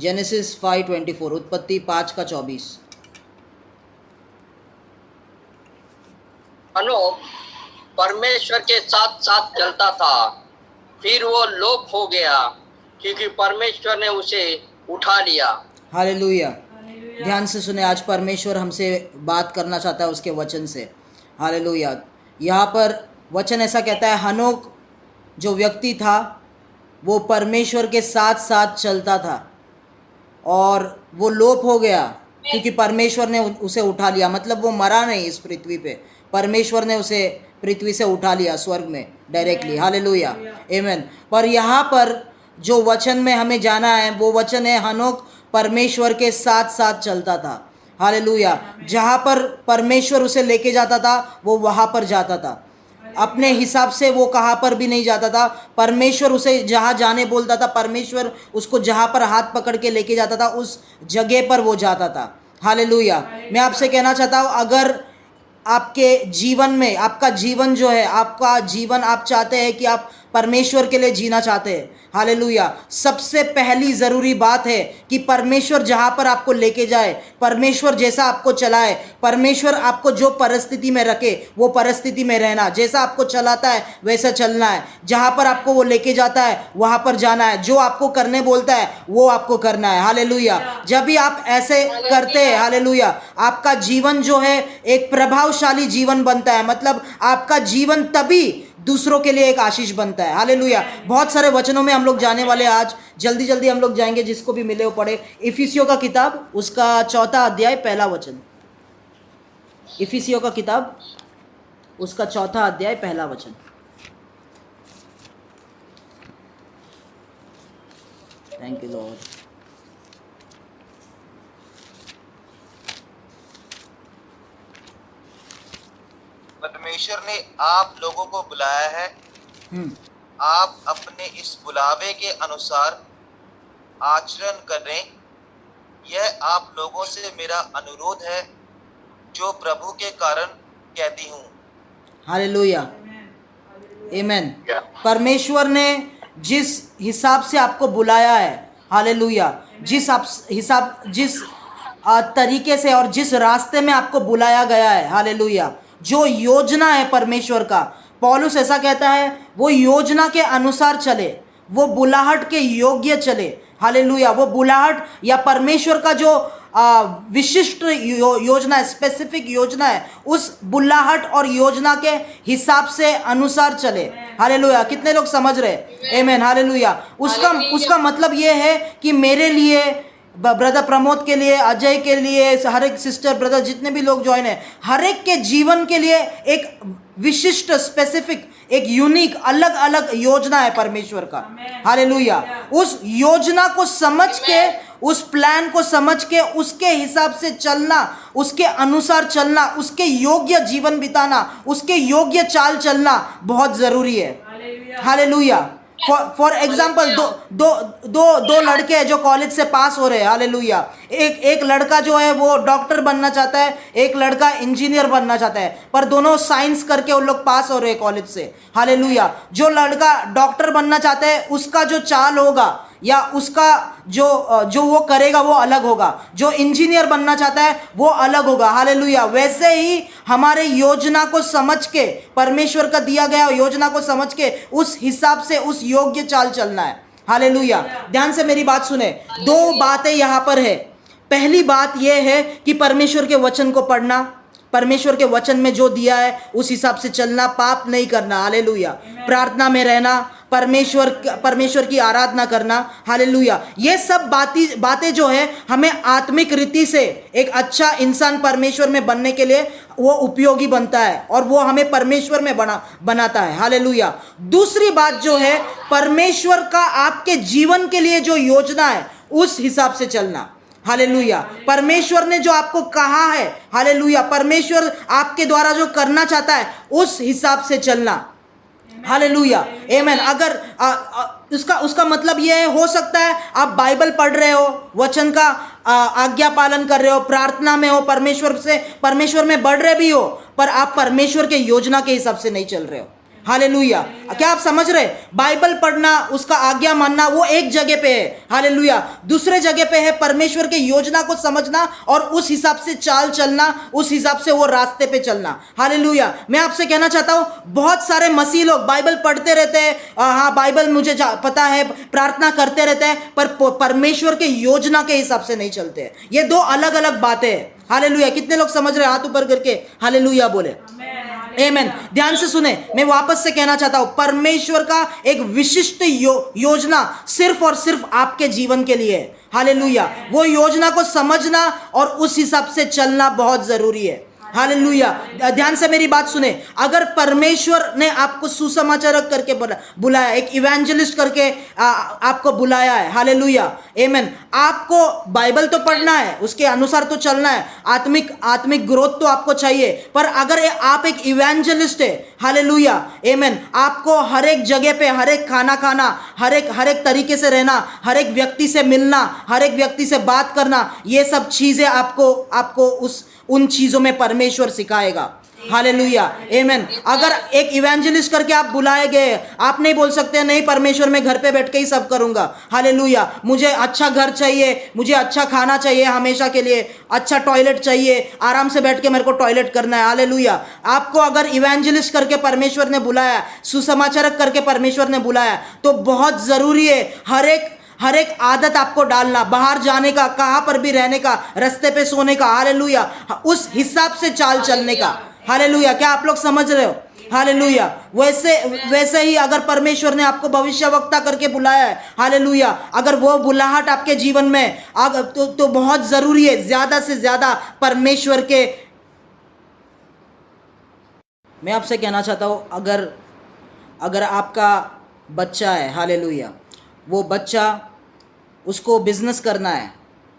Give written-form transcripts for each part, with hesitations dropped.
Genesis 5:24, उत्पत्ति 5:24। हनोक परमेश्वर के साथ साथ चलता था, फिर वो लोप हो गया क्योंकि परमेश्वर ने उसे उठा लिया। हालेलुया। ध्यान से सुने, आज परमेश्वर हमसे बात करना चाहता है उसके वचन से। हालेलुया। यहाँ पर वचन ऐसा कहता है, हनोक जो व्यक्ति था वो परमेश्वर के साथ साथ चलता था और वो लोप हो गया क्योंकि परमेश्वर ने उसे उठा लिया। मतलब वो मरा नहीं इस पृथ्वी पे, परमेश्वर ने उसे पृथ्वी से उठा लिया स्वर्ग में डायरेक्टली। हालेलुया, आमीन। पर यहाँ पर जो वचन में हमें जाना है वो वचन है, हनोक परमेश्वर के साथ साथ चलता था। हालेलुया। जहाँ पर परमेश्वर उसे लेके जाता था वो वहाँ पर जाता था, अपने हिसाब से वो कहाँ पर भी नहीं जाता था। परमेश्वर उसे जहाँ जाने बोलता था, परमेश्वर उसको जहाँ पर हाथ पकड़ के लेके जाता था उस जगह पर वो जाता था। हालेलुया। मैं आपसे कहना चाहता हूँ, अगर आपके जीवन में, आपका जीवन जो है, आपका जीवन आप चाहते हैं कि आप परमेश्वर के लिए जीना चाहते हैं, हालेलुया, सबसे पहली ज़रूरी बात है कि परमेश्वर जहाँ पर आपको लेके जाए, परमेश्वर जैसा आपको चलाए, परमेश्वर आपको जो परिस्थिति में रखे वो परिस्थिति में रहना, जैसा आपको चलाता है वैसा चलना है, जहाँ पर आपको वो लेके जाता है वहाँ पर जाना है, जो आपको करने बोलता है वो आपको करना है। हालेलुया। जब भी आप ऐसे करते हैं, हालेलुया, आपका जीवन जो है एक प्रभावशाली जीवन बनता है। मतलब आपका जीवन तभी दूसरों के लिए एक आशीष बनता है। हालेलुया। बहुत सारे वचनों में हम लोग जाने वाले हैं आज, जल्दी जल्दी हम लोग जाएंगे, जिसको भी मिले वो पढ़े। इफिसियों का किताब, उसका 4 अध्याय 1 वचन। इफिसियों का किताब, उसका 4 अध्याय 1 वचन। Thank you Lord. परमेश्वर ने आप लोगों को बुलाया है, आप अपने इस बुलावे के अनुसार आचरण करें। यह आप लोगों से मेरा अनुरोध है जो प्रभु के कारण कहती हूँ। हालेलुया, आमीन। परमेश्वर ने जिस हिसाब से आपको बुलाया है, हालेलुया, जिस तरीके से और जिस रास्ते में आपको बुलाया गया है, हालेलुया, जो योजना है परमेश्वर का, पौलुस ऐसा कहता है, वो योजना के अनुसार चले, वो बुलाहट के योग्य चले। हालेलुया। वो बुलाहट या परमेश्वर का जो विशिष्ट योजना है, स्पेसिफिक योजना है, उस बुलाहट और योजना के हिसाब से अनुसार चले। हालेलुया। कितने लोग समझ रहे? आमीन। हालेलुया। उसका मतलब ये है कि मेरे लिए, ब्रदर प्रमोद के लिए, अजय के लिए, हर एक सिस्टर ब्रदर जितने भी लोग ज्वाइन है, हर एक के जीवन के लिए एक विशिष्ट, स्पेसिफिक, एक यूनिक, अलग अलग योजना है परमेश्वर का। हालेलुया। उस योजना को समझ के, उस प्लान को समझ के, उसके हिसाब से चलना, उसके अनुसार चलना, उसके योग्य जीवन बिताना, उसके योग्य चाल चलना बहुत जरूरी है। हालेलुया। फॉर एग्जाम्पल, दो लड़के हैं जो कॉलेज से पास हो रहे हैं। हालेलुया। एक लड़का जो है वो डॉक्टर बनना चाहता है, एक लड़का इंजीनियर बनना चाहता है, पर दोनों साइंस करके उन लोग पास हो रहे हैं कॉलेज से। हालेलुया। जो लड़का डॉक्टर बनना चाहता है उसका जो चाल होगा या उसका जो वो करेगा वो अलग होगा, जो इंजीनियर बनना चाहता है वो अलग होगा। हालेलुया। वैसे ही हमारे योजना को समझ के, परमेश्वर का दिया गया योजना को समझ के उस हिसाब से, उस योग्य चाल चलना है। हालेलुया। ध्यान से मेरी बात सुने, 2 बातें यहाँ पर है। पहली बात यह है कि परमेश्वर के वचन को पढ़ना, परमेश्वर के वचन में जो दिया है उस हिसाब से चलना, पाप नहीं करना। हालेलुया। प्रार्थना में रहना, परमेश्वर की आराधना करना। हालेलुया। ये सब बातें जो है हमें आत्मिक रीति से एक अच्छा इंसान परमेश्वर में बनने के लिए वो उपयोगी बनता है और वो हमें परमेश्वर में बनाता है। हालेलुया। दूसरी बात जो है, परमेश्वर का आपके जीवन के लिए जो योजना है उस हिसाब से चलना। हालेलुया। परमेश्वर ने जो आपको कहा है, हालेलुया, परमेश्वर आपके द्वारा जो करना चाहता है उस हिसाब से चलना। हालेलुया, आमीन। अगर उसका मतलब ये है, हो सकता है आप बाइबल पढ़ रहे हो, वचन का आज्ञा पालन कर रहे हो, प्रार्थना में हो, परमेश्वर में बढ़ रहे भी हो, पर आप परमेश्वर के योजना के हिसाब से नहीं चल रहे हो। हालेलुया। क्या आप समझ रहे? बाइबल पढ़ना, उसका आज्ञा मानना वो एक जगह पे है, हालेलुया। दूसरे जगह पे है परमेश्वर के योजना को समझना और उस हिसाब से चाल चलना, उस हिसाब से वो रास्ते पे चलना, हालेलुया। मैं आपसे कहना चाहता हूं, बहुत सारे मसीह लोग बाइबल पढ़ते रहते हैं, हाँ बाइबल मुझे पता है, प्रार्थना करते रहते हैं, पर परमेश्वर के योजना के हिसाब से नहीं चलते। ये दो अलग अलग बातें हैं, हालेलुया। कितने लोग समझ रहे? हाथ ऊपर करके हालेलुया बोले। आमेन। ध्यान से सुने, मैं वापस से कहना चाहता हूं, परमेश्वर का एक विशिष्ट योजना सिर्फ और सिर्फ आपके जीवन के लिए है, हालेलुया। वो योजना को समझना और उस हिसाब से चलना बहुत जरूरी है, हालेलुया। ध्यान से मेरी बात सुने, अगर परमेश्वर ने आपको सुसमाचारक करके बुलाया, एक इवेंजलिस्ट करके आपको बुलाया है, हालेलुया, आमेन। आपको बाइबल तो पढ़ना है, उसके अनुसार तो चलना है, आत्मिक ग्रोथ तो आपको चाहिए, पर अगर आप एक इवेंजलिस्ट है, हालेलुया, आमेन, आपको हर एक जगह पे हर एक खाना खाना, हर एक तरीके से रहना, हर एक व्यक्ति से मिलना, हर एक व्यक्ति से बात करना, ये सब चीजें आपको उन चीजों में परमेश्वर सिखाएगा, हालेलुया, आमेन। अगर एक इवेंजलिस्ट करके आप बुलाए गए, आप नहीं बोल सकते नहीं परमेश्वर मैं घर पे बैठ के ही सब करूंगा, हालेलुया, मुझे अच्छा घर चाहिए, मुझे अच्छा खाना चाहिए, हमेशा के लिए अच्छा टॉयलेट चाहिए, आराम से बैठ के मेरे को टॉयलेट करना है, हालेलुया। आपको अगर इवेंजलिस्ट करके परमेश्वर ने बुलाया, सुसमाचारक करके परमेश्वर ने बुलाया, तो बहुत जरूरी है हर एक आदत आपको डालना, बाहर जाने का, कहां पर भी रहने का, रास्ते पे सोने का, हालेलुया, उस हिसाब से चाल चलने का, हालेलुया। क्या आप लोग समझ रहे हो? हालेलुया। वैसे ही अगर परमेश्वर ने आपको भविष्यवक्ता करके बुलाया है, हालेलुया, अगर वो बुलाहट आपके जीवन में तो बहुत जरूरी है ज्यादा से ज्यादा परमेश्वर के। मैं आपसे कहना चाहता हूं, अगर आपका बच्चा है, हालेलुया, वो बच्चा, उसको बिजनेस करना है,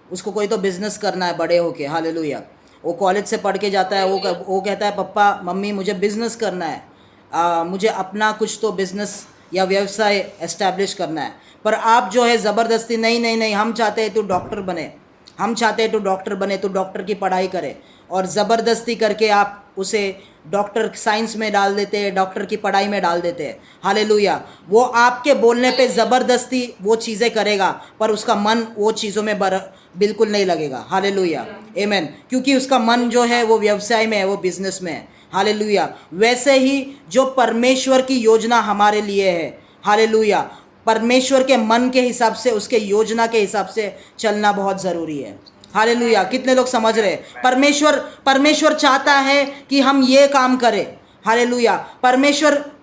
उसको कोई तो बिजनेस करना है बड़े होके, हालेलुया, वो कॉलेज से पढ़ के जाता है, वो कहता है पप्पा मम्मी मुझे बिजनेस करना है, मुझे अपना कुछ तो बिजनेस या व्यवसाय एस्टैब्लिश करना है, पर आप जो है ज़बरदस्ती नहीं, हम चाहते हैं तू डॉक्टर बने, हम चाहते हैं तू डॉक्टर बने, तू डॉक्टर की पढ़ाई करे, और ज़बरदस्ती करके आप उसे डॉक्टर साइंस में डाल देते हैं, डॉक्टर की पढ़ाई में डाल देते हैं, हालेलुया। वो आपके बोलने पे ज़बरदस्ती वो चीज़ें करेगा, पर उसका मन वो चीज़ों में बिल्कुल नहीं लगेगा, हालेलुया, आमेन, क्योंकि उसका मन जो है वो व्यवसाय में है, वो बिजनेस में है, हालेलुया। वैसे ही जो परमेश्वर की योजना हमारे लिए है, हालेलुया, परमेश्वर के मन के हिसाब से, उसके योजना के हिसाब से चलना बहुत ज़रूरी है, हालेलुया। कितने लोग समझ रहे? परमेश्वर चाहता है कि हम ये काम करें, हालेलुया।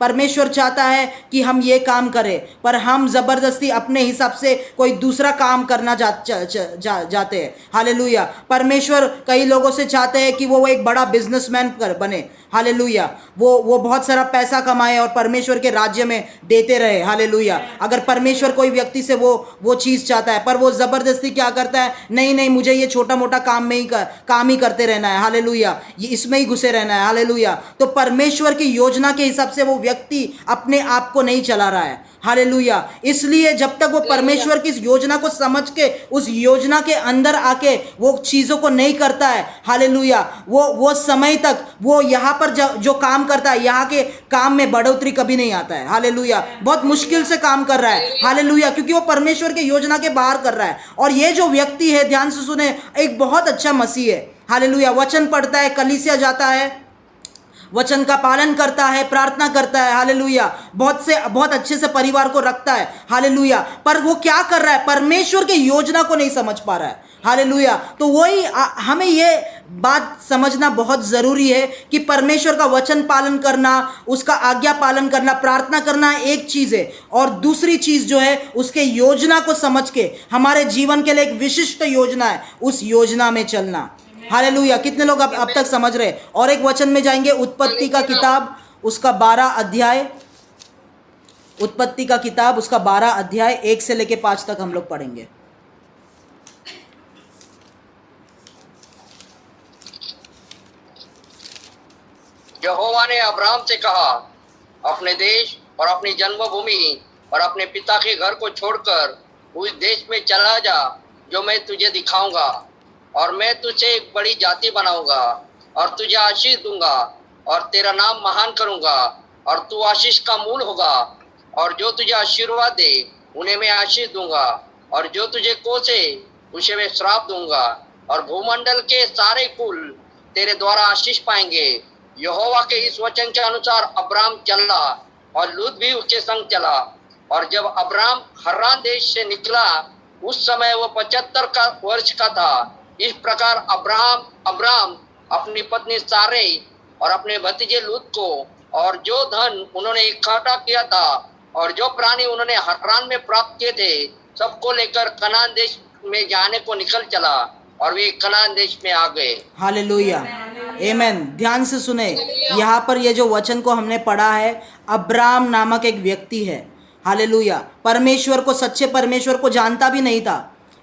परमेश्वर चाहता है कि हम ये काम करें, पर हम ज़बरदस्ती अपने हिसाब से कोई दूसरा काम करना जाते हैं, हालेलुया। परमेश्वर कई लोगों से चाहते हैं कि वो एक बड़ा बिजनेसमैन बने, हालेलुया, वो बहुत सारा पैसा कमाए और परमेश्वर के राज्य में देते रहे, हालेलुया। अगर परमेश्वर कोई व्यक्ति से वो चीज़ चाहता है, पर वो ज़बरदस्ती क्या करता है, नहीं मुझे ये छोटा मोटा काम ही करते रहना है, हालेलुया, ये इसमें ही घुसे रहना है, हालेलुया, तो परमेश्वर की योजना के हिसाब से वो व्यक्ति अपने आप को नहीं चला रहा है, हालेलुया। इसलिए जब तक वो परमेश्वर की योजना को समझ के उस योजना के अंदर आके वो चीज़ों को नहीं करता है, हालेलुया, वो समय तक वो यहाँ पर जो काम करता है, यहाँ के काम में बढ़ोतरी कभी नहीं आता है, हालेलुया, बहुत मुश्किल से काम कर रहा है, हालेलुया, क्योंकि वो परमेश्वर के योजना के बाहर कर रहा है। और ये जो व्यक्ति है, ध्यान से सुने, एक बहुत अच्छा मसीह है, हालेलुया, वचन पढ़ता है, कलीसिया जाता है, वचन का पालन करता है, प्रार्थना करता है, हालेलुया, बहुत अच्छे से परिवार को रखता है, हालेलुया, पर वो क्या कर रहा है, परमेश्वर की योजना को नहीं समझ पा रहा है, हालेलुया। तो वही हमें ये बात समझना बहुत ज़रूरी है कि परमेश्वर का वचन पालन करना, उसका आज्ञा पालन करना, प्रार्थना करना एक चीज़ है, और दूसरी चीज़ जो है उसके योजना को समझ के हमारे जीवन के लिए एक विशिष्ट योजना है, उस योजना में चलना, हालेलुया। कितने लोग अब तक समझ रहे? और एक वचन में जाएंगे, उत्पत्ति का किताब उसका 12 अध्याय, उत्पत्ति का किताब उसका 12 अध्याय 1 से लेके 5 तक हम लोग पढ़ेंगे। यहोवा ने अब्राहम से कहा, अपने देश और अपनी जन्मभूमि और अपने पिता के घर को छोड़कर उस देश में चला जा जो मैं तुझे दिखाऊंगा, और मैं तुझे एक बड़ी जाति बनाऊंगा और तुझे आशीष दूंगा और तेरा नाम महान करूंगा, और तू आशीष का मूल होगा, और जो तुझे आशीर्वाद दे उन्हें मैं आशीष दूंगा, और जो तुझे कोसे उसे मैं श्राप दूंगा, और भूमंडल के सारे कुल तेरे द्वारा आशीष पाएंगे। यहोवा के इस वचन के अनुसार अब्राम चला और लूत भी उसके संग चला। और जब अब्राम हर्रान देश से निकला उस समय वो 75 वर्ष का था। इस प्रकार अब्राम अपनी पत्नी सारे और अपने भतीजे लूत को और जो धन उन्होंने इकट्ठा किया था और जो प्राणी उन्होंने हर्रान में प्राप्त किए थे सबको लेकर कनान देश में जाने को निकल चला, और वे कनान देश में आ गए। हालेलुया, आमेन। ध्यान से सुने, यहाँ पर ये जो वचन को हमने पढ़ा है, अब्राम नामक एक व्यक्ति है। हालेलुया, परमेश्वर को, सच्चे परमेश्वर को जानता भी नहीं था।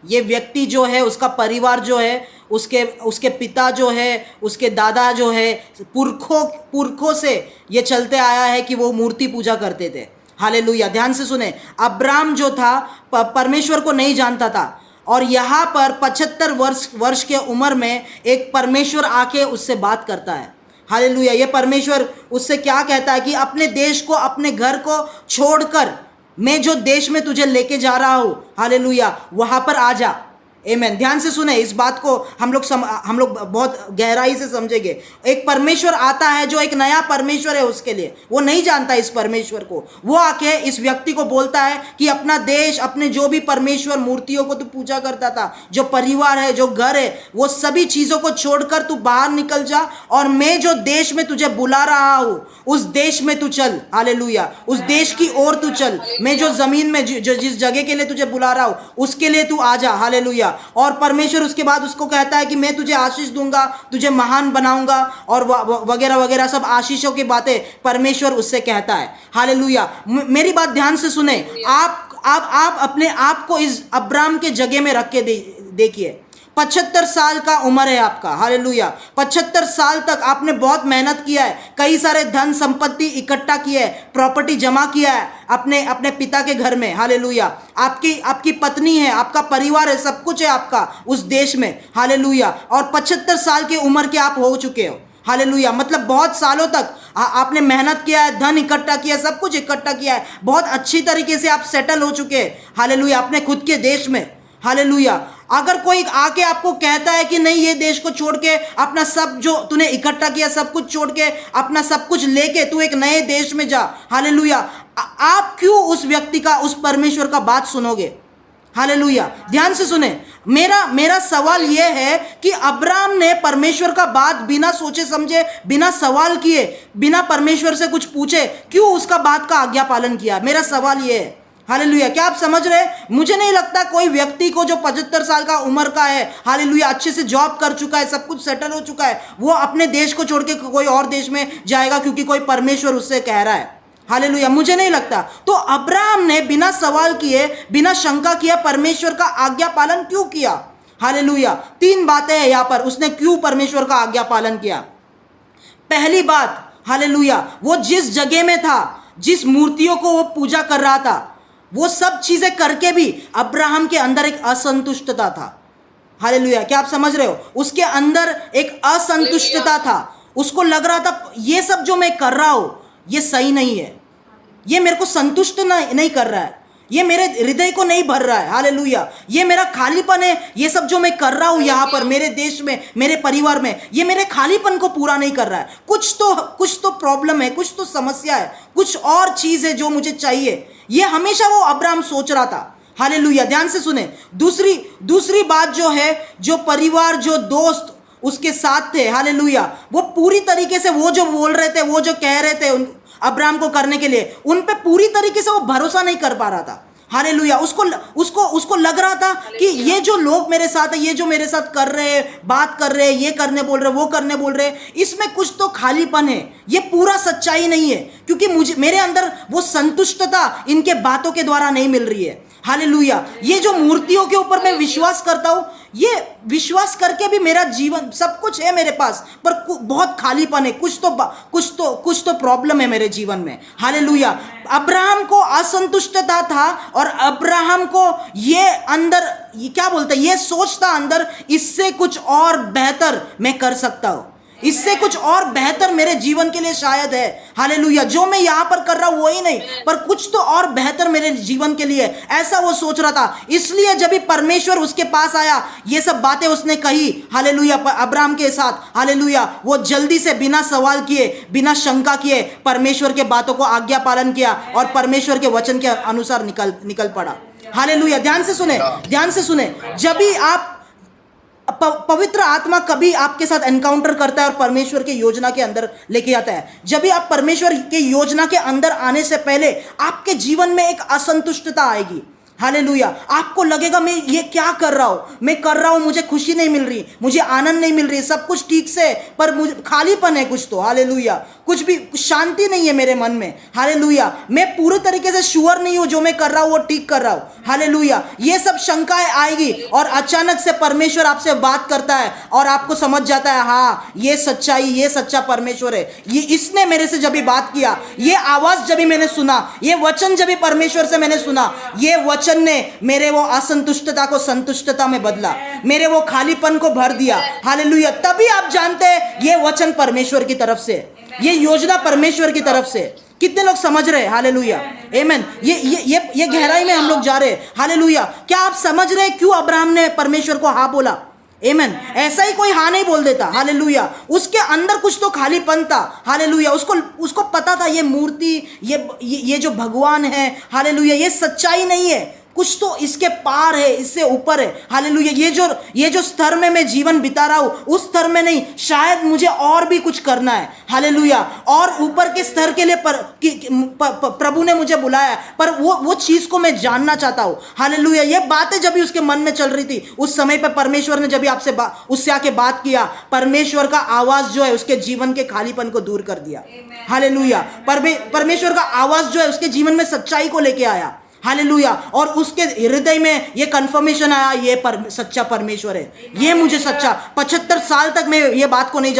ये व्यक्ति जो है, उसका परिवार जो है, उसके पिता जो है, उसके दादा जो है, पुरखों से ये चलते आया है कि वो मूर्ति पूजा करते थे। हालेलुया, ध्यान से सुने, अब्राम जो था परमेश्वर को नहीं जानता था, और यहाँ पर 75 वर्ष के उम्र में एक परमेश्वर आके उससे बात करता है। हालेलुया, ये परमेश्वर उससे क्या कहता है कि अपने देश को, अपने घर को छोड़कर मैं जो देश में तुझे लेके जा रहा हूँ, हालेलुया, वहाँ पर आ जा। आमेन। ध्यान से सुने, इस बात को हम लोग बहुत गहराई से समझेंगे। एक परमेश्वर आता है जो एक नया परमेश्वर है उसके लिए, वो नहीं जानता इस परमेश्वर को। वो आके इस व्यक्ति को बोलता है कि अपना देश, अपने जो भी परमेश्वर मूर्तियों को तू पूजा करता था, जो परिवार है, जो घर है, वो सभी चीज़ों को छोड़कर तू बाहर निकल जा, और मैं जो देश में तुझे बुला रहा हूँ उस देश में तू चल। हालेलुया, उस देश की ओर तू चल। मैं जो ज़मीन में जिस जगह के लिए तुझे बुला रहा हूँ उसके लिए तू आ जा। हालेलुया। और परमेश्वर उसके बाद उसको कहता है कि मैं तुझे आशीष दूंगा, तुझे महान बनाऊंगा, और वगैरह वगैरह सब आशीषों की बातें परमेश्वर उससे कहता है। हालेलुया, मेरी बात ध्यान से सुने। आप अपने आप को इस अब्राम के जगह में रख के देखिए। 75 साल का उम्र है आपका। हालेलुया, 75 साल तक आपने बहुत मेहनत किया है, कई सारे धन संपत्ति इकट्ठा किया है, प्रॉपर्टी जमा किया है अपने पिता के घर में। हालेलुया, आपकी पत्नी है, आपका परिवार है, सब कुछ है आपका उस देश में। हालेलुया, और 75 साल की उम्र के आप हो चुके हो। हालेलुया, मतलब बहुत सालों तक आपने मेहनत किया है, धन इकट्ठा किया है, सब कुछ इकट्ठा किया है, बहुत अच्छी तरीके से आप सेटल हो चुके हैं। हालेलुया, अपने खुद के देश में। हालेलुया, अगर कोई आके आपको कहता है कि नहीं, ये देश को छोड़ के, अपना सब जो तूने इकट्ठा किया सब कुछ छोड़ के, अपना सब कुछ लेके तू एक नए देश में जा। हालेलुया, आप क्यों उस व्यक्ति का, उस परमेश्वर का बात सुनोगे? हालेलुया, ध्यान से सुने, मेरा सवाल यह है कि अब्राम ने परमेश्वर का बात बिना सोचे समझे, बिना सवाल किए, बिना परमेश्वर से कुछ पूछे क्यों उसका बात का आज्ञा पालन किया? मेरा सवाल यह है। हालेलुया, क्या आप समझ रहे हैं? मुझे नहीं लगता कोई व्यक्ति को जो 75 साल का उम्र का है, हालेलुया, अच्छे से जॉब कर चुका है, सब कुछ सेटल हो चुका है, वो अपने देश को छोड़ के कोई और देश में जाएगा क्योंकि कोई परमेश्वर उससे कह रहा है। हालेलुया, मुझे नहीं लगता। तो अब्राहम ने बिना सवाल किए, बिना शंका किए परमेश्वर का आज्ञा पालन क्यों किया? हालेलुया, 3 बातें हैं यहाँ पर, उसने क्यों परमेश्वर का आज्ञा पालन किया। पहली बात, हालेलुया, वो जिस जगह में था, जिस मूर्तियों को वो पूजा कर रहा था, वो सब चीजें करके भी अब्राहम के अंदर एक असंतुष्टता था। हालेलुया, क्या आप समझ रहे हो? उसके अंदर एक असंतुष्टता था। उसको लग रहा था ये सब जो मैं कर रहा हूं ये सही नहीं है, ये मेरे को संतुष्ट नहीं कर रहा है, ये मेरे हृदय को नहीं भर रहा है। हालेलुया, ये मेरा खालीपन है, ये सब जो मैं कर रहा हूँ यहाँ पर मेरे देश में, मेरे परिवार में, ये मेरे खालीपन को पूरा नहीं कर रहा है। कुछ तो प्रॉब्लम है, कुछ तो समस्या है, कुछ और चीज़ है जो मुझे चाहिए। ये हमेशा वो अब्राहम सोच रहा था। हालेलुया, ध्यान से सुने। दूसरी बात जो है, जो परिवार, जो दोस्त उसके साथ थे, हालेलुया, वो पूरी तरीके से वो जो बोल रहे थे, वो जो कह रहे थे अब्राहम को करने के लिए, उन पे पूरी तरीके से वो भरोसा नहीं कर पा रहा था। हालेलुया, उसको लग रहा था कि ये जो लोग मेरे साथ है, ये जो मेरे साथ कर रहे हैं, बात कर रहे हैं, ये करने बोल रहे, वो करने बोल रहे, इसमें कुछ तो खालीपन है, ये पूरा सच्चाई नहीं है, क्योंकि मेरे अंदर वो संतुष्टता इनके बातों के द्वारा नहीं मिल रही है। हालेलुया, ये जो मूर्तियों के ऊपर मैं विश्वास करता हूँ, ये विश्वास करके भी मेरा जीवन सब कुछ है मेरे पास, पर बहुत खालीपन है, कुछ तो प्रॉब्लम है मेरे जीवन में। हालेलुया, अब्राहम को असंतुष्टता था, और अब्राहम को ये अंदर, ये क्या बोलते हैं, ये सोचता अंदर, इससे कुछ और बेहतर मैं कर सकता हूँ, इससे कुछ और बेहतर मेरे जीवन के लिए शायद है। हालेलुया, जो मैं यहाँ पर कर रहा हूँ वही नहीं, पर कुछ तो और बेहतर मेरे जीवन के लिए, ऐसा वो सोच रहा था। इसलिए जब भी परमेश्वर उसके पास आया, ये सब बातें उसने कही, हालेलुया, अब्राहम के साथ, हालेलुया, वो जल्दी से बिना सवाल किए, बिना शंका किए परमेश्वर के बातों को आज्ञा पालन किया और परमेश्वर के वचन के अनुसार निकल पड़ा। हालेलुया, ध्यान से सुने, ध्यान से सुने। जब भी आप पवित्र आत्मा कभी आपके साथ एनकाउंटर करता है और परमेश्वर के योजना के अंदर लेके आता है, जब भी आप परमेश्वर के योजना के अंदर आने से पहले आपके जीवन में एक असंतुष्टता आएगी। हालेलुया, आपको लगेगा मैं ये क्या कर रहा हूँ, मैं कर रहा हूँ, मुझे खुशी नहीं मिल रही, मुझे आनंद नहीं मिल रही, सब कुछ ठीक से, पर मुझे खालीपन है कुछ तो। हालेलुया, कुछ भी शांति नहीं है मेरे मन में। हालेलुया, मैं पूरे तरीके से श्योर नहीं हूँ जो मैं कर रहा हूँ वो ठीक कर रहा हूँ। हालेलुया, ये सब शंकाएं आएगी और अचानक से परमेश्वर आपसे बात करता है और आपको समझ जाता है, हाँ ये सच्चाई, ये सच्चा परमेश्वर है, ये इसने मेरे से जब भी बात किया, ये आवाज जब भी मैंने सुना, ये वचन जब भी परमेश्वर से मैंने सुना, ये वचन ने मेरे वो असंतुष्टता को संतुष्टता में बदला, मेरे वो खालीपन को भर दिया। हालेलुया, तभी आप जानते हैं ये वचन परमेश्वर की तरफ से, ये योजना परमेश्वर की तरफ से। कितने लोग समझ रहे हैं? हालेलुया, आमेन। ये गहराई में हम लोग जा रहे हैं। हालेलुया, क्या आप समझ रहे हैं क्यों अब्राहम ने परमेश्वर को हाँ बोला? आमेन। ऐसा ही कोई हाँ नहीं बोल देता। हालेलुया, उसके अंदर कुछ तो खालीपन था। हालेलुया, उसको पता था ये मूर्ति, ये जो भगवान है, हालेलुया, ये सच्चाई नहीं है, कुछ तो इसके पार है, इससे ऊपर है। हालेलुया, ये जो स्तर में मैं जीवन बिता रहा हूं, उस स्तर में नहीं, शायद मुझे और भी कुछ करना है। हालेलुया, और ऊपर के स्तर के लिए प्रभु ने मुझे बुलाया, पर वो चीज को मैं जानना चाहता हूं। हालेलुया, ये बातें जब भी उसके मन में चल रही थी, उस समय पर परमेश्वर ने जब भी उससे आके बात किया, परमेश्वर का आवाज जो है उसके जीवन के खालीपन को दूर कर दिया। हालेलुया, परमेश्वर का आवाज जो है उसके जीवन में सच्चाई को लेके आया। हालेलुया, और उसके हृदय में ये कंफर्मेशन आया, ये सच्चा परमेश्वर है, ये मुझे सच्चा। 75 साल तक मैं ये बात को नहीं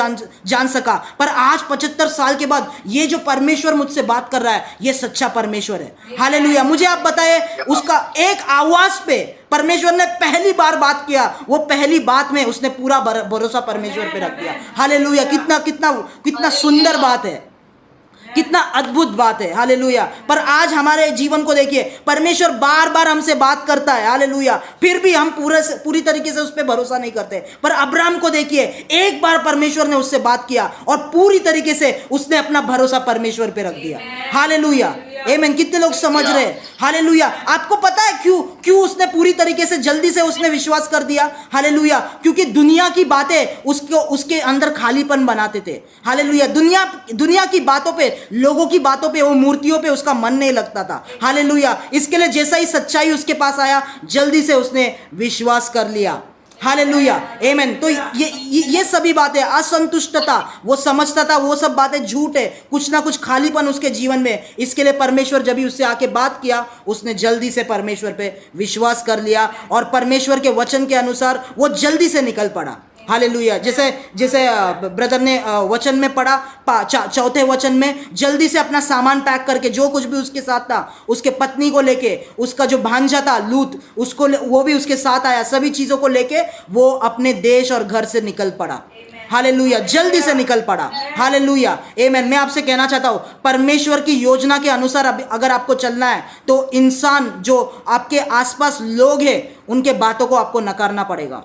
जान सका, पर आज 75 साल के बाद ये जो परमेश्वर मुझसे बात कर रहा है, ये सच्चा परमेश्वर है। हालेलुया, मुझे आप बताए, उसका एक आवाज पे परमेश्वर ने पहली बार बात किया, वो पहली बात में उसने पूरा भरोसा परमेश्वर पे रख दिया। हालेलुया, कितना सुंदर बात है, कितना अद्भुत बात है। हालेलुया, पर आज हमारे जीवन को देखिए, परमेश्वर बार बार हमसे बात करता है। हालेलुया, फिर भी हम पूरी तरीके से उस पर भरोसा नहीं करते। पर अब्राहम को देखिए, एक बार परमेश्वर ने उससे बात किया और पूरी तरीके से उसने अपना भरोसा परमेश्वर पे रख दिया। हालेलुया, आमीन। कितने लोग समझ रहे हैं? हालेलुया, आपको पता है क्यों उसने पूरी तरीके से जल्दी से उसने विश्वास कर दिया? हालेलुया, क्योंकि दुनिया की बातें उसके अंदर खालीपन बनाते थे। हालेलुया, दुनिया की बातों पे, लोगों की बातों पे, वो मूर्तियों पे उसका मन नहीं लगता था। हालेलुया, इसके लिए जैसा ही सच्चाई उसके पास आया, जल्दी से उसने विश्वास कर लिया। हालेलुया, आमीन। तो ये सभी बातें, असंतुष्टता, वो समझता था वो सब बातें झूठ है, कुछ ना कुछ खालीपन उसके जीवन में। इसके लिए परमेश्वर जब भी उससे आके बात किया, उसने जल्दी से परमेश्वर पे विश्वास कर लिया और परमेश्वर के वचन के अनुसार वो जल्दी से निकल पड़ा। हालेलुया, जैसे ब्रदर ने वचन में पढ़ा, चौथे वचन में, जल्दी से अपना सामान पैक करके, जो कुछ भी उसके साथ था, उसके पत्नी को लेके, उसका जो भांजा था लूत, वो भी उसके साथ आया, सभी चीज़ों को लेके वो अपने देश और घर से निकल पड़ा। हालेलुया, जल्दी से निकल पड़ा। हालेलुया, आमीन। मैं आपसे कहना चाहता हूँ, परमेश्वर की योजना के अनुसार अगर आपको चलना है, तो इंसान जो आपके आसपास लोग हैं, उनके बातों को आपको नकारना पड़ेगा।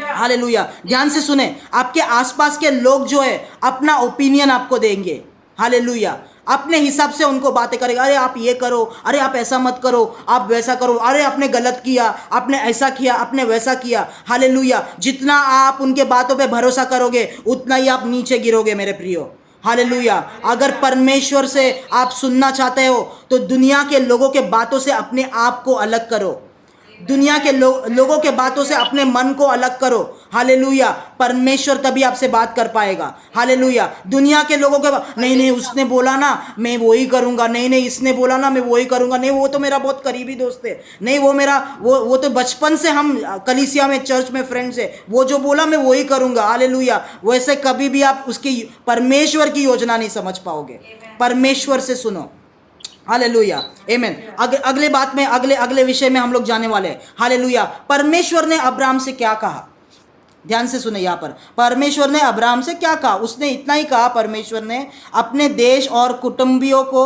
हालेलुया, ध्यान से सुने, आपके आसपास के लोग जो है अपना ओपिनियन आपको देंगे। हालेलुया, अपने हिसाब से उनको बातें करेगा, अरे आप ये करो, अरे आप ऐसा मत करो, आप वैसा करो, अरे आपने गलत किया, आपने ऐसा किया, आपने वैसा किया। हालेलुया, जितना आप उनके बातों पे भरोसा करोगे, उतना ही आप नीचे गिरोगे मेरे प्रियो। हालेलुया, अगर परमेश्वर से आप सुनना चाहते हो, तो दुनिया के लोगों के बातों से अपने आप को अलग करो, दुनिया के लोगों के बातों से अपने मन को अलग करो। हालेलुया, परमेश्वर तभी आपसे बात कर पाएगा। हालेलुया, दुनिया के लोगों के नहीं उसने बोला ना मैं वही करूंगा, नहीं इसने बोला ना मैं वही करूंगा, नहीं वो तो मेरा बहुत करीबी दोस्त है, नहीं वो तो बचपन से हम कलीसिया में, चर्च में फ्रेंड्स है, वो जो बोला मैं वही करूंगा। हालेलुया, वैसे कभी भी आप उसकी परमेश्वर की योजना नहीं समझ पाओगे। परमेश्वर से सुनो। हालेलुया, आमीन। अगले बात में, अगले विषय में हम लोग जाने वाले हैं। हालेलुया, परमेश्वर ने अब्राहम से क्या कहा? ध्यान से सुने, यहाँ पर परमेश्वर ने अब्राहम से क्या कहा? उसने इतना ही कहा, परमेश्वर ने अपने देश और कुटुंबियों को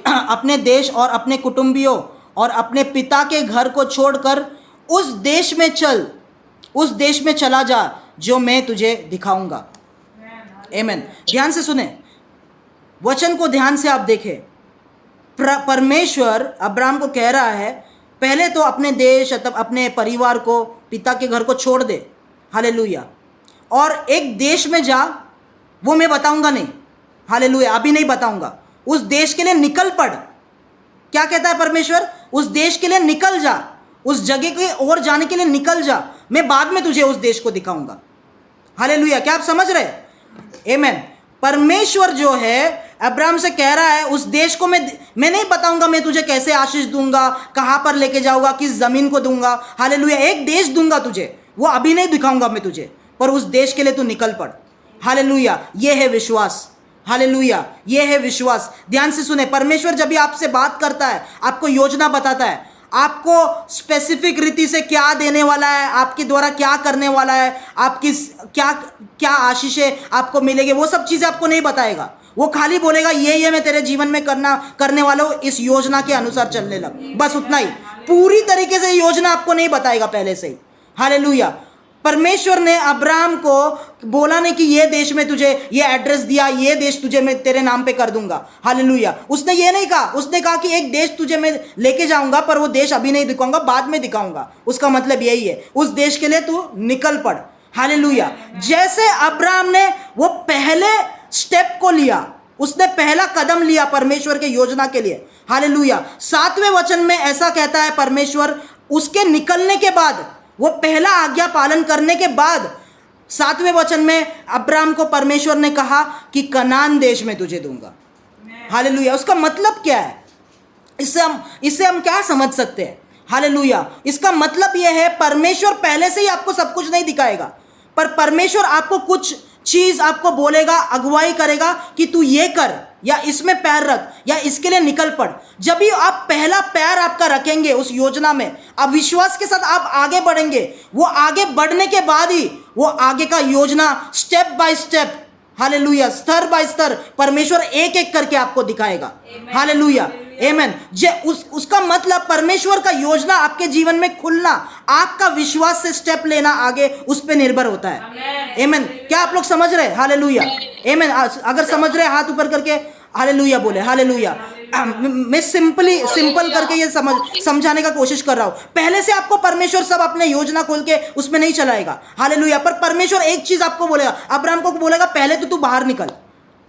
अपने देश और अपने कुटुंबियों और अपने पिता के घर को छोड़कर उस देश में चला जा जो मैं तुझे दिखाऊंगा। आमीन। ध्यान से सुने, वचन को ध्यान से आप देखें। परमेश्वर अब्राहम को कह रहा है, पहले तो अपने देश, अपने परिवार को, पिता के घर को छोड़ दे, हालेलुया, और एक देश में जा, वो मैं बताऊंगा नहीं, हालेलुया, अभी नहीं बताऊंगा, उस देश के लिए निकल पड़। क्या कहता है परमेश्वर? उस देश के लिए निकल जा, उस जगह के ओर जाने के लिए निकल जा, मैं बाद में तुझे उस देश को दिखाऊंगा। हालेलुया। क्या आप समझ रहे? आमीन। परमेश्वर जो है अब्राहम से कह रहा है, उस देश को मैं नहीं बताऊंगा, मैं तुझे कैसे आशीष दूंगा, कहां पर लेके जाऊंगा, किस जमीन को दूंगा, हालेलुया, एक देश दूंगा तुझे, वो अभी नहीं दिखाऊंगा मैं तुझे, पर उस देश के लिए तू निकल पड़। हालेलुया। ये है विश्वास, हालेलुया, ये है विश्वास। ध्यान से सुने, परमेश्वर जब भी आपसे बात करता है, आपको योजना बताता है, आपको स्पेसिफिक रीति से क्या देने वाला है, आपके द्वारा क्या करने वाला है, आपकी क्या क्या आशीषें आपको मिलेंगे, वो सब चीज़ें आपको नहीं बताएगा। वो खाली बोलेगा ये मैं तेरे जीवन में करने वाला हूँ, इस योजना के अनुसार चलने लग, बस उतना ही। पूरी तरीके से योजना आपको नहीं बताएगा पहले से ही। हालेलुया। परमेश्वर ने अब्राहम को बोला नहीं कि ये देश में तुझे, ये एड्रेस दिया, ये देश तुझे मैं तेरे नाम पे कर दूंगा, हालेलुया, उसने ये नहीं कहा। उसने कहा कि एक देश तुझे मैं लेके जाऊंगा, पर वो देश अभी नहीं दिखाऊंगा, बाद में दिखाऊंगा। उसका मतलब यही है, उस देश के लिए तू निकल पड़। हालेलुया। जैसे अब्राहम ने वो पहले स्टेप को लिया, उसने पहला कदम लिया परमेश्वर के योजना के लिए, हालेलुया। 7वें वचन में ऐसा कहता है परमेश्वर, उसके निकलने के बाद, वो पहला आज्ञा पालन करने के बाद 7वें वचन में अब्राहम को परमेश्वर ने कहा कि कनान देश में तुझे दूंगा। हालेलुया। उसका मतलब क्या है? इससे हम क्या समझ सकते हैं? हालेलुया। इसका मतलब यह है, परमेश्वर पहले से ही आपको सब कुछ नहीं दिखाएगा, पर परमेश्वर आपको कुछ चीज आपको बोलेगा, अगुवाई करेगा कि तू ये कर, या इसमें पैर रख, या इसके लिए निकल पड़। जब भी आप पहला पैर आपका रखेंगे उस योजना में, आप विश्वास के साथ आप आगे बढ़ेंगे, वो आगे बढ़ने के बाद ही वो आगे का योजना स्टेप बाय स्टेप, हालेलुया, स्तर बाय स्तर परमेश्वर एक एक करके आपको दिखाएगा। हालेलुया, आमीन। उसका मतलब परमेश्वर का योजना आपके जीवन में खुलना, आपका विश्वास से स्टेप लेना आगे, उस पर निर्भर होता है। आमीन। क्या आप लोग समझ रहे? हालेलुया, आमीन। अगर समझ रहे, हाथ ऊपर करके हालेलुया बोले। हालेलुया। मैं सिंपल करके ये समझाने का कोशिश कर रहा हूँ। पहले से आपको परमेश्वर सब अपने योजना खोल के उसमें नहीं चलाएगा, हालेलुया, पर परमेश्वर एक चीज आपको बोलेगा। अब्राहम को बोलेगा, पहले तो तू बाहर निकल।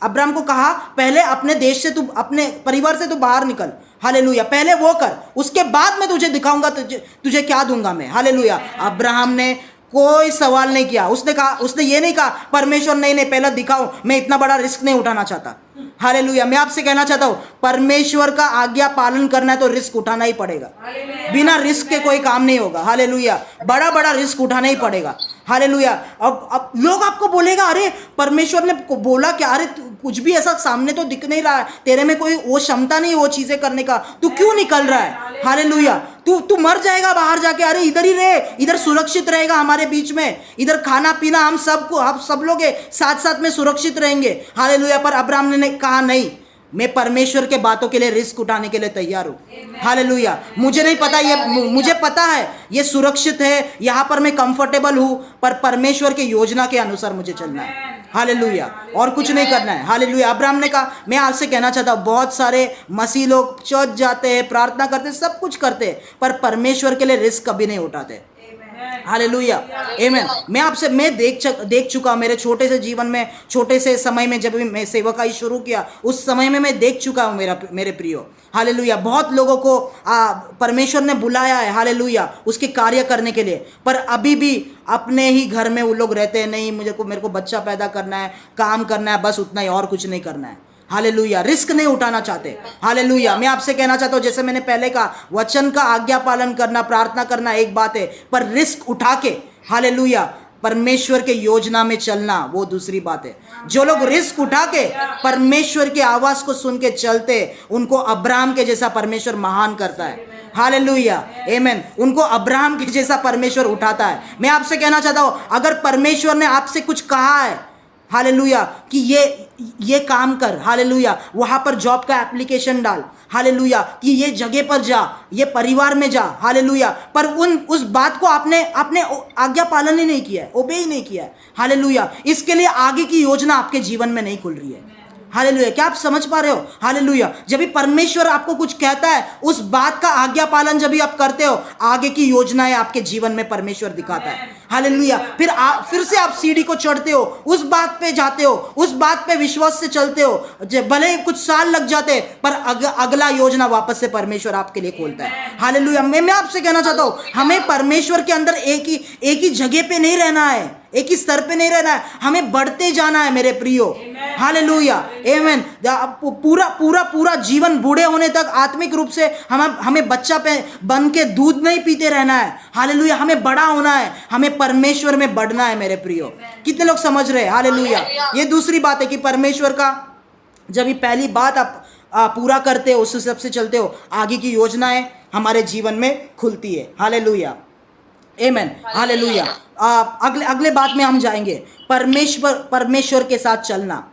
अब्राहम को कहा, पहले अपने देश से तू, अपने परिवार से तू बाहर निकल, हालेलुया, पहले वो कर, उसके बाद मैं तुझे दिखाऊंगा तुझे क्या दूंगा मैं। हालेलुया। अब्राहम ने कोई सवाल नहीं किया। उसने ये नहीं कहा परमेश्वर नहीं पहले दिखाओ, मैं इतना बड़ा रिस्क नहीं उठाना चाहता। हालेलुया। मैं आपसे कहना चाहता हूँ, परमेश्वर का आज्ञा पालन करना है तो रिस्क उठाना ही पड़ेगा। बिना रिस्क के कोई काम नहीं होगा। हालेलुया। बड़ा रिस्क उठाना ही पड़ेगा। हालेलुया। अब लोग आपको बोलेगा, अरे परमेश्वर ने बोला क्या? अरे कुछ भी ऐसा सामने तो दिख नहीं रहा है, तेरे में कोई वो क्षमता नहीं वो चीजें करने का, तू क्यों निकल रहा है? हालेलुया। तू मर जाएगा बाहर जाके। अरे इधर ही रहे, इधर सुरक्षित रहेगा हमारे बीच में, इधर खाना पीना हम सब लोग साथ में सुरक्षित रहेंगे। हालेलुया। पर अब्राहम ने कहा, नहीं, मैं परमेश्वर के बातों के लिए रिस्क उठाने के लिए तैयार हूँ। हालेलुया। मुझे नहीं पता, ये मुझे पता है ये सुरक्षित है, यहाँ पर मैं कंफर्टेबल हूँ, पर परमेश्वर के योजना के अनुसार मुझे चलना है। हालेलुया। और कुछ नहीं करना है। हालेलुया। अब्राहम ने कहा, मैं आपसे कहना चाहता हूँ, बहुत सारे मसीह लोग चर्च जाते हैं, प्रार्थना करते हैं, सब कुछ करते हैं, पर परमेश्वर के लिए रिस्क कभी नहीं उठाते। हालेलुया, आमीन। मैं देख चुका मेरे छोटे से जीवन में, छोटे से समय में, जब भी मैं सेवकाई शुरू किया, उस समय में मैं देख चुका हूँ मेरे प्रियो। हालेलुया। बहुत लोगों को परमेश्वर ने बुलाया है, हालेलुया, उसके कार्य करने के लिए, पर अभी भी अपने ही घर में वो लोग रहते हैं। नहीं, मेरे को बच्चा पैदा करना है, काम करना है, बस उतना ही, और कुछ नहीं करना है। हालेलुया। रिस्क नहीं उठाना चाहते। हालेलुया। मैं आपसे कहना चाहता हूँ, जैसे मैंने पहले कहा, वचन का आज्ञा पालन करना, प्रार्थना करना एक बात है, पर रिस्क उठा के, हालेलुया, परमेश्वर के योजना में चलना वो दूसरी बात है। जो लोग रिस्क उठा के परमेश्वर की आवाज को सुन के चलते, उनको अब्राहम के जैसा परमेश्वर महान करता है। हालेलुया, आमेन। उनको अब्राहम के जैसा परमेश्वर उठाता है। मैं आपसे कहना चाहता हूं, अगर परमेश्वर ने आपसे कुछ कहा है, हालेलुया, कि ये काम कर, हालेलुया, वहां पर जॉब का एप्लीकेशन डाल, हालेलुया, कि ये जगह पर जा, ये परिवार में जा, हालेलुया, पर उस बात को आपने आज्ञा पालन ही नहीं किया है, ओबे ही नहीं किया है, हालेलुया, इसके लिए आगे की योजना आपके जीवन में नहीं खुल रही है। हालेलुया, क्या आप समझ पा रहे हो? हालेलुया, जब भी परमेश्वर आपको कुछ कहता है, उस बात का आज्ञा पालन जब भी आप करते हो, आगे की योजनाएं आपके जीवन में परमेश्वर दिखाता है। हालेलुया, फिर से आप सीढ़ी को चढ़ते हो, उस बात पे जाते हो, उस बात पे विश्वास से चलते हो, भले ही कुछ साल लग जाते, पर अगला योजना वापस से परमेश्वर आपके लिए खोलता है। हालेलुया, मैं आपसे कहना चाहता हूं, हमें परमेश्वर के अंदर एक ही जगह पे नहीं रहना है, एक ही स्तर पे नहीं रहना है, हमें बढ़ते जाना है मेरे प्रियो। हालेलुया, आमेन। पूरा जीवन बूढ़े होने तक आत्मिक रूप से हमें बच्चा पे बन के दूध नहीं पीते रहना है। हालेलुया, हमें बड़ा होना है, हमें परमेश्वर में बढ़ना है मेरे प्रियो। कितने लोग समझ रहे हैं? हालेलुया। ये दूसरी बात है कि परमेश्वर का जब ये पहली बात आप पूरा करते हो, उस हिसाब से चलते हो, आगे की योजनाएं हमारे जीवन में खुलती है। हालेलुया, आमेन, हालेलुया। अगले बात में हम जाएंगे, परमेश्वर के साथ चलना।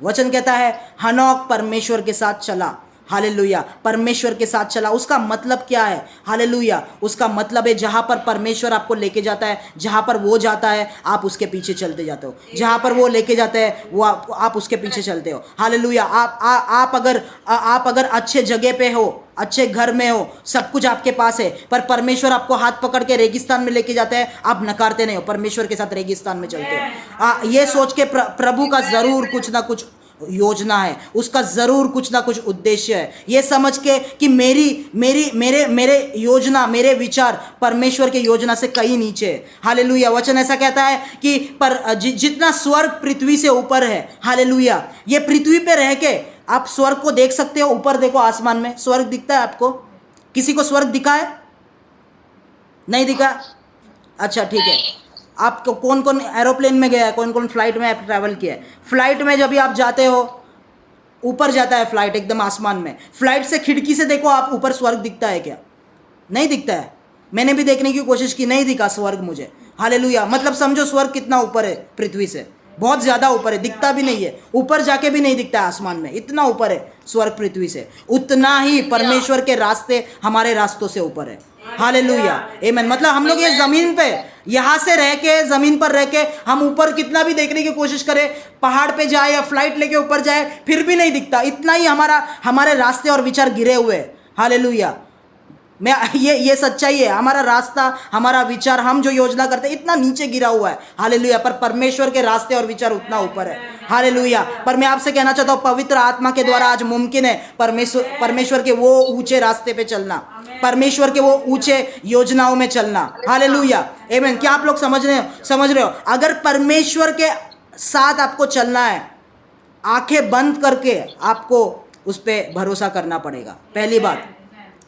वचन कहता है हनोक परमेश्वर के साथ चला। हालेलुया, परमेश्वर के साथ चला, उसका मतलब क्या है? हालेलुया, उसका मतलब है जहां पर परमेश्वर आपको लेके जाता है, जहां पर वो जाता है आप उसके पीछे चलते जाते हो, जहां पर वो लेके जाता है वो आप उसके पीछे चलते हो। हालेलुया, आप अगर अच्छे जगह पे हो, अच्छे घर में हो, सब कुछ आपके पास है, पर परमेश्वर आपको हाथ पकड़ के रेगिस्तान में लेके जाता है, आप नकारते नहीं हो, परमेश्वर के साथ रेगिस्तान में चलते हो। ये सोच के प्रभु का जरूर कुछ ना कुछ योजना है, उसका जरूर कुछ ना कुछ उद्देश्य है, ये समझ के कि मेरे योजना, मेरे विचार परमेश्वर के योजना से कहीं नीचे है। हालेलुया, वचन ऐसा कहता है कि जितना स्वर्ग पृथ्वी से ऊपर है, हालेलुया, ये पृथ्वी पे रह के आप स्वर्ग को देख सकते हो। ऊपर देखो, आसमान में स्वर्ग दिखता है आपको? किसी को स्वर्ग दिखा है? नहीं दिखा? अच्छा, ठीक है। आपको कौन कौन एरोप्लेन में गया है, कौन कौन फ्लाइट में ट्रैवल किया है? फ्लाइट में जब भी आप जाते हो, ऊपर जाता है फ्लाइट एकदम आसमान में, फ्लाइट से खिड़की से देखो आप, ऊपर स्वर्ग दिखता है क्या? नहीं दिखता है। मैंने भी देखने की कोशिश की, नहीं दिखा स्वर्ग मुझे। हालेलुया, मतलब समझो स्वर्ग कितना ऊपर है पृथ्वी से, बहुत ज़्यादा ऊपर है, दिखता भी नहीं है, ऊपर जाके भी नहीं दिखता है आसमान में, इतना ऊपर है स्वर्ग पृथ्वी से। उतना ही परमेश्वर के रास्ते हमारे रास्तों से ऊपर है। हालेलुया, आमेन। मतलब हम लोग ये जमीन पे, यहाँ से रह के, जमीन पर रह के हम ऊपर कितना भी देखने की कोशिश करें, पहाड़ पे जाए या फ्लाइट लेके ऊपर जाए, फिर भी नहीं दिखता। इतना ही हमारे रास्ते और विचार गिरे हुए हैं। हालेलुया, ये सच्चाई है। हमारा रास्ता, हमारा विचार, हम जो योजना करते हैं, इतना नीचे गिरा हुआ है। हालेलुया, पर परमेश्वर के रास्ते और विचार उतना ऊपर है। हालेलुया, पर मैं आपसे कहना चाहता हूँ, पवित्र आत्मा के द्वारा आज मुमकिन है परमेश्वर के वो ऊंचे रास्ते पे चलना, परमेश्वर के वो ऊंचे योजनाओं में चलना। हालेलुया, आमेन। क्या आप लोग समझ रहे हो? अगर परमेश्वर के साथ आपको चलना है, आंखें बंद करके आपको उस पर भरोसा करना पड़ेगा, पहली बात।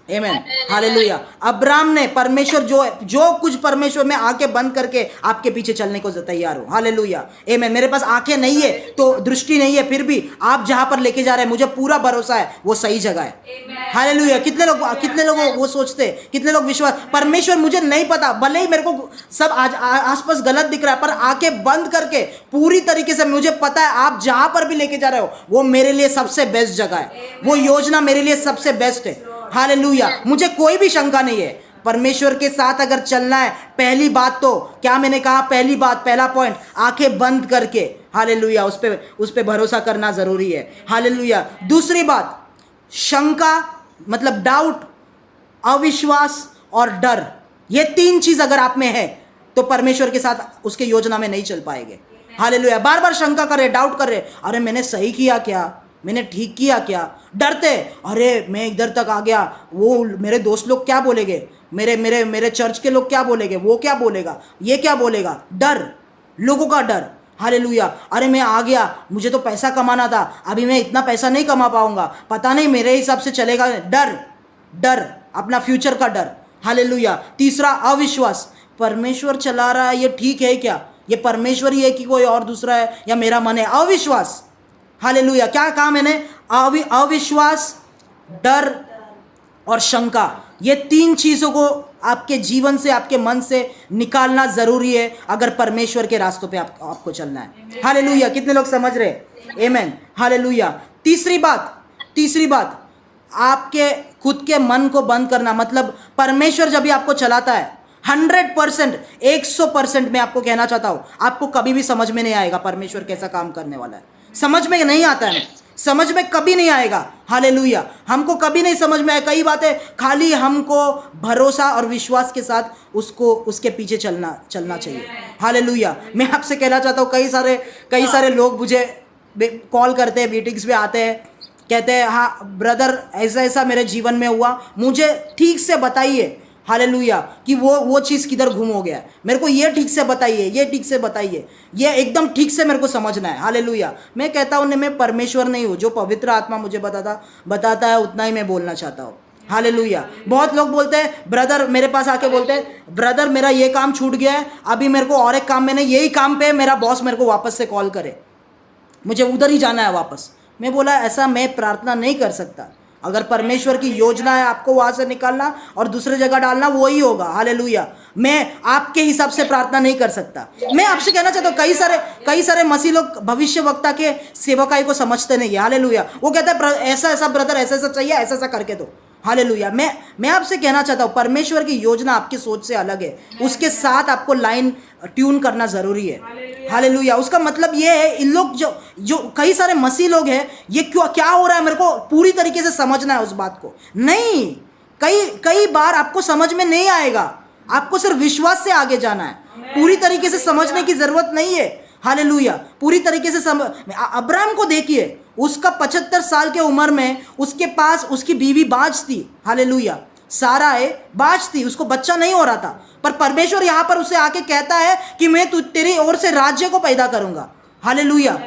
आमेन, हालेलुया। अब्राहम ने परमेश्वर जो कुछ परमेश्वर में आंखें बंद करके आपके पीछे चलने को तैयार हो। हालेलुया, आमेन। मेरे पास आंखें नहीं है, तो दृष्टि नहीं है, फिर भी आप जहां पर लेके जा रहे हैं, मुझे पूरा भरोसा है वो सही जगह है। हालेलुया। कितने लोग वो सोचते, कितने लोग विश्वास, परमेश्वर मुझे नहीं पता, भले ही मेरे को सब आसपास गलत दिख रहा है, पर आंखें बंद करके पूरी तरीके से मुझे पता है आप जहां पर भी लेके जा रहे हो वो मेरे लिए सबसे बेस्ट जगह है, वो योजना मेरे लिए सबसे बेस्ट है। हालेलुया, मुझे कोई भी शंका नहीं है। परमेश्वर के साथ अगर चलना है, पहली बात तो क्या मैंने कहा, पहला पॉइंट, आंखें बंद करके, हालेलुया, उस पे भरोसा करना जरूरी है। हालेलुया। दूसरी बात, शंका मतलब डाउट, अविश्वास और डर, ये तीन चीज अगर आप में है तो परमेश्वर के साथ उसके योजना में नहीं चल पाएंगे। हालेलुया। बार बार शंका कर रहे, डाउट कर रहे, अरे मैंने सही किया क्या, मैंने ठीक किया क्या? डरते, अरे मैं इधर तक आ गया, वो मेरे दोस्त लोग क्या बोलेंगे, मेरे चर्च के लोग क्या बोलेंगे, वो क्या बोलेगा, ये क्या बोलेगा? डर, लोगों का डर। हालेलुया। अरे मैं आ गया, मुझे तो पैसा कमाना था, अभी मैं इतना पैसा नहीं कमा पाऊंगा, पता नहीं मेरे हिसाब से चलेगा। डर, अपना फ्यूचर का डर। हालेलुया। तीसरा, अविश्वास, परमेश्वर चला रहा है, ये ठीक है क्या, ये परमेश्वर ही है कि कोई और दूसरा है, या मेरा मन है? अविश्वास। हालेलुया। क्या कहा मैंने? अविश्वास, डर और शंका, ये 3 चीज़ों को आपके जीवन से, आपके मन से निकालना ज़रूरी है अगर परमेश्वर के रास्तों पे आपको चलना है। हालेलुया। कितने लोग समझ रहे हैं? आमेन। हालेलुया। तीसरी बात, आपके खुद के मन को बंद करना। मतलब परमेश्वर जब भी आपको चलाता है 100%, 100% मैं आपको कहना चाहता हूँ, आपको कभी भी समझ में नहीं आएगा परमेश्वर कैसा काम करने वाला है। समझ में नहीं आता है, समझ में कभी नहीं आएगा। हालेलुया। हमको कभी नहीं समझ में आए कई बातें, खाली हमको भरोसा और विश्वास के साथ उसके पीछे चलना चाहिए। हालेलुया। मैं आपसे कहना चाहता हूँ, कई सारे लोग मुझे कॉल करते हैं, मीटिंग्स में आते हैं, कहते हैं हाँ ब्रदर ऐसा ऐसा मेरे जीवन में हुआ, मुझे ठीक से बताइए। हालेलुया। कि वो चीज़ किधर गुम हो गया, मेरे को ये ठीक से बताइए, ये ठीक से बताइए, ये एकदम ठीक से मेरे को समझना है। हालेलुया। मैं कहता हूँ मैं परमेश्वर नहीं हूँ, जो पवित्र आत्मा मुझे बताता है उतना ही मैं बोलना चाहता हूँ। हालेलुया। बहुत लोग बोलते हैं, ब्रदर मेरे पास आके बोलते हैं ब्रदर मेरा ये काम छूट गया है, अभी मेरे को और एक काम में नहीं, यही काम पे मेरा बॉस मेरे को वापस से कॉल करे, मुझे उधर ही जाना है वापस। मैं बोला ऐसा मैं प्रार्थना नहीं कर सकता। अगर परमेश्वर की योजना है आपको वहाँ से निकालना और दूसरे जगह डालना, वो ही होगा। हालेलुया। मैं आपके हिसाब से प्रार्थना नहीं कर सकता। मैं आपसे कहना चाहता हूँ, कई सारे मसीह लोग भविष्य वक्ता के सेवकाई को समझते नहीं है। हालेलुया। वो कहता है ऐसा ऐसा ब्रदर ऐसा ऐसा चाहिए, ऐसा ऐसा करके दो। हालेलुया। मैं आपसे कहना चाहता हूँ परमेश्वर की योजना आपकी सोच से अलग है, उसके साथ आपको लाइन ट्यून करना ज़रूरी है। हालेलुया। उसका मतलब ये है, इन लोग जो कई सारे मसीह लोग हैं, ये क्या हो रहा है मेरे को पूरी तरीके से समझना है उस बात को। नहीं, कई बार आपको समझ में नहीं आएगा, आपको सिर्फ विश्वास से आगे जाना है, पूरी तरीके से समझने की ज़रूरत नहीं है। हालेलुया। पूरी तरीके से अब्राहम को देखिए, उसका 75 साल के उम्र में उसके पास उसकी बीवी बाज थी। हालेलुया। सारा है बाज थी, उसको बच्चा नहीं हो रहा था, पर परमेश्वर यहाँ पर उसे आके कहता है कि मैं तेरी ओर से राज्य को पैदा करूंगा। हालेलुया।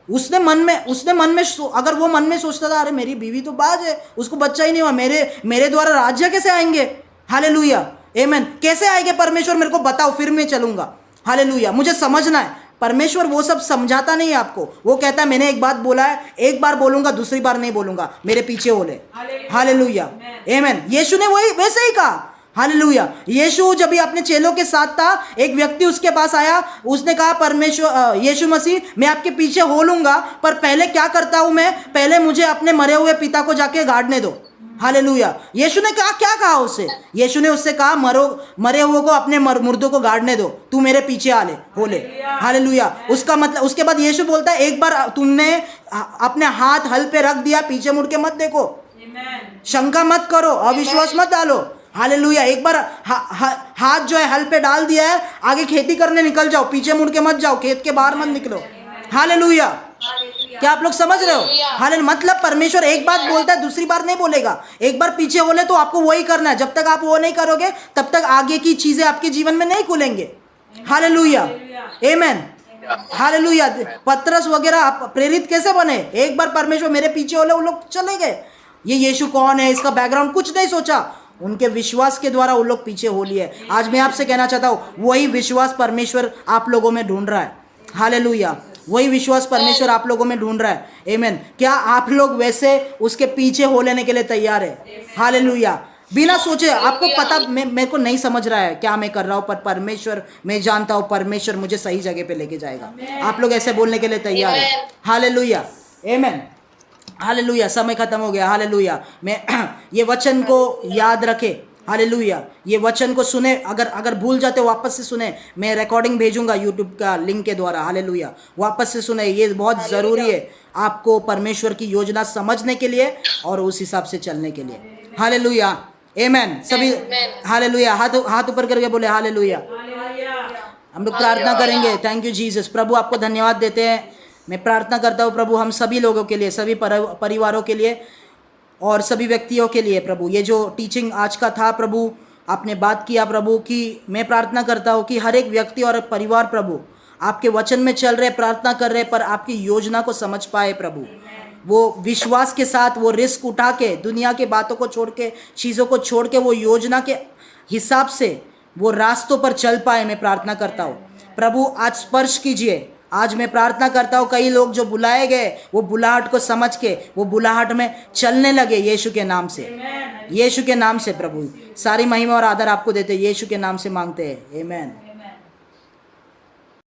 उसने मन में अगर वो मन में सोचता था अरे मेरी बीवी तो बाज है, उसको बच्चा ही नहीं हुआ, मेरे द्वारा राज्य कैसे आएंगे। हालेलुया। आमेन। कैसे आएंगे परमेश्वर, मेरे को बताओ, फिर मैं चलूंगा। हालेलुया। मुझे समझना है, परमेश्वर वो सब समझाता नहीं है आपको। वो कहता है मैंने एक बात बोला है, एक बार बोलूंगा, दूसरी बार नहीं बोलूंगा, मेरे पीछे हो ले। हालेलुया। आमेन। यीशु ने वही वैसे ही कहा। हालेलुया। यीशु जब भी अपने चेलों के साथ था, एक व्यक्ति उसके पास आया, उसने कहा परमेश्वर यीशु मसीह मैं आपके पीछे हो लूंगा, पर पहले क्या करता हूं मैं, पहले मुझे अपने मरे हुए पिता को जाके गाड़ने दो। हालेलुया। यीशु ने क्या कहा उससे? यीशु ने उससे कहा मरे हुए को अपने मुर्दों को गाड़ने दो, तू मेरे पीछे हो ले। हालेलुया। उसका मतलब उसके बाद यीशु बोलता है एक बार तुमने अपने हाथ हल पे रख दिया, पीछे मुड़ के मत देखो, शंका मत करो, अविश्वास मत डालो। हालेलुया। एक बार हाथ जो है हल पे डाल दिया है, आगे खेती करने निकल जाओ, पीछे मुड़ के मत जाओ, खेत के बाहर मत निकलो। हालेलुया। क्या आप लोग समझ रहे हो? हालेलुया। मतलब परमेश्वर एक बात बोलता है, दूसरी बार नहीं बोलेगा। एक बार पीछे बोले तो आपको वही करना है। जब तक आप वो नहीं करोगे तब तक आगे की चीजें आपके जीवन में नहीं खुलेंगे। हालेलुया। आमेन। हालेलुया। पतरस वगैरह आप प्रेरित कैसे बने? एक बार परमेश्वर मेरे पीछे बोले, वो लोग चले गए। ये यीशु कौन है, इसका बैकग्राउंड कुछ नहीं सोचा, उनके विश्वास के द्वारा वो लोग पीछे हो लिए। आज मैं आपसे कहना चाहता हूँ वही विश्वास परमेश्वर आप लोगों में ढूंढ रहा है। हालेलुया। वही विश्वास परमेश्वर आप लोगों में ढूंढ रहा है। आमेन। क्या आप लोग वैसे उसके पीछे हो लेने के लिए तैयार है? हालेलुया। बिना सोचे, आपको पता मेरे को नहीं समझ रहा है क्या मैं कर रहा हूँ, पर परमेश्वर, मैं जानता हूँ परमेश्वर मुझे सही जगह पे लेके जाएगा। आप लोग ऐसे बोलने के लिए तैयार है? हालेलुया। आमेन। हालेलुया। समय खत्म हो गया। हालेलुया। मैं ये वचन को याद रखे। हालेलुया। ये वचन को सुने, अगर भूल जाते हो वापस से सुने, मैं रिकॉर्डिंग भेजूंगा यूट्यूब का लिंक के द्वारा। हालेलुया। वापस से सुने, ये बहुत ज़रूरी है आपको परमेश्वर की योजना समझने के लिए और उस हिसाब से चलने के लिए। हालेलुया। आमेन। सभी हालेलुया। हाथ ऊपर करके बोले हालेलुया। हम लोग प्रार्थना करेंगे। Thank you Jesus. प्रभु आपको धन्यवाद देते हैं। मैं प्रार्थना करता हूँ प्रभु हम सभी लोगों के लिए, सभी परिवारों के लिए और सभी व्यक्तियों के लिए। प्रभु ये जो टीचिंग आज का था प्रभु, आपने बात किया प्रभु, कि मैं प्रार्थना करता हूँ कि हर एक व्यक्ति और परिवार प्रभु आपके वचन में चल रहे, प्रार्थना कर रहे, पर आपकी योजना को समझ पाए प्रभु। वो विश्वास के साथ वो रिस्क उठा के, दुनिया के बातों को छोड़ के, चीज़ों को छोड़ के, वो योजना के हिसाब से वो रास्तों पर चल पाए। मैं प्रार्थना करता हूँ प्रभु आज स्पर्श कीजिए, आज मैं प्रार्थना करता हूँ कई लोग जो बुलाए गए वो बुलाहट को समझ के वो बुलाहट में चलने लगे यीशु के नाम से। यीशु के नाम से प्रभु सारी महिमा और आदर आपको देते, यीशु के नाम से मांगते हैं, आमीन।